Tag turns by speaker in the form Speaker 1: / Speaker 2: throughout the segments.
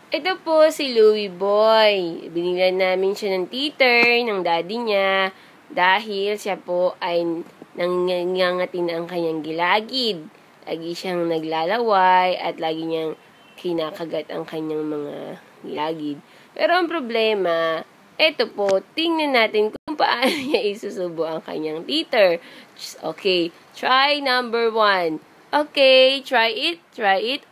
Speaker 1: Ito po si Louie Boy. Binilan namin siya ng teeter ng daddy niya dahil siya po ay nangangatin ang kanyang gilagid. Lagi siyang naglalaway at lagi niyang kinakagat ang kanyang mga gilagid. Pero ang problema, ito po, tingnan natin kung paano niya isusubo ang kanyang teeter. Okay, try number 1. Okay, try it.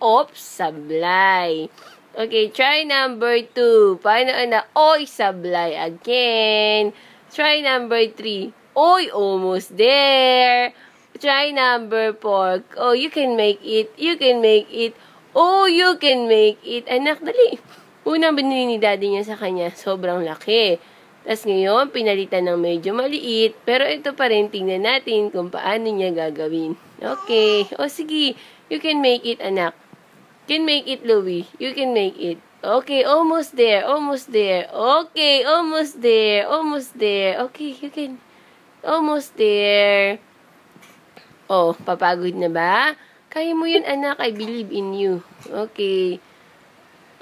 Speaker 1: Oops, sablay. Okay, try number 2. Paano anak? Oy, sablay again. Try number 3. Oy, almost there. Try number 4. Oh, you can make it. Oh, you can make it. Anak, dali. Unang binili ni daddy niya sa kanya, sobrang laki. Tapos ngayon, pinalitan ng medyo maliit. Pero ito pa rin, tingnan natin kung paano niya gagawin. Okay. O sige, you can make it, anak. You can make it, Louie. You can make it. Okay, almost there. Okay, almost there. Okay, you can. Almost there. Oh, papagod na ba? Kaya mo yun, anak. I believe in you. Okay.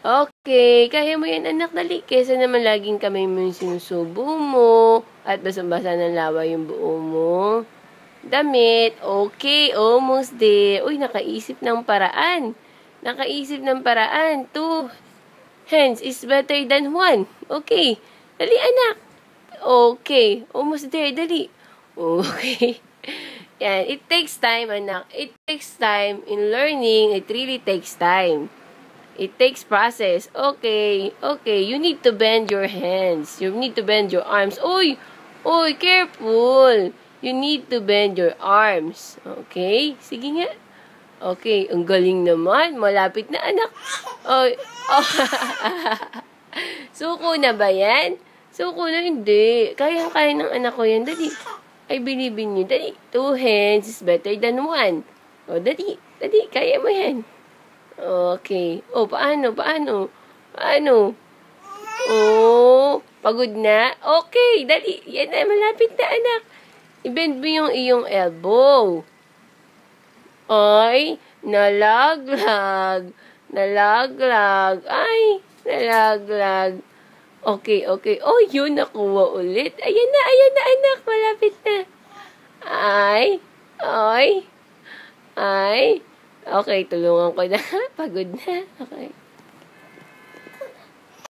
Speaker 1: Okay, kaya mo yan, anak, dali. Kesa naman laging kamay mo yung sinusubo mo at basang-basa ng lawa yung buo mo. Damit. Okay, almost there. Uy, nakaisip ng paraan. 2 hands is better than 1. Okay. Dali, anak. Okay. Almost there. Dali. Okay. Yan. It takes time, anak. It takes time in learning. It really takes time. It takes process. Okay. You need to bend your hands. You need to bend your arms. Oy, careful. You need to bend your arms. Okay? Sige nga. Okay, ang galing naman. Malapit na, anak. Oh. Suko na ba yan? Suko na, hindi. Kaya ng anak ko yan. Dali. I believe in you. Dali. 2 hands is better than 1. O, dali. Kaya mo yan. Okay. O, paano? Oh, pagod na? Okay, dali. Yan na, malapit na, anak. I-bend mo yung iyong elbow. Ay, nalaglag. Ay, nalaglag. Okay. Oh, yun, nakuha ulit. Ayan na, anak. Malapit na. Ay. Okay, tulungan ko na. Pagod na. Okay.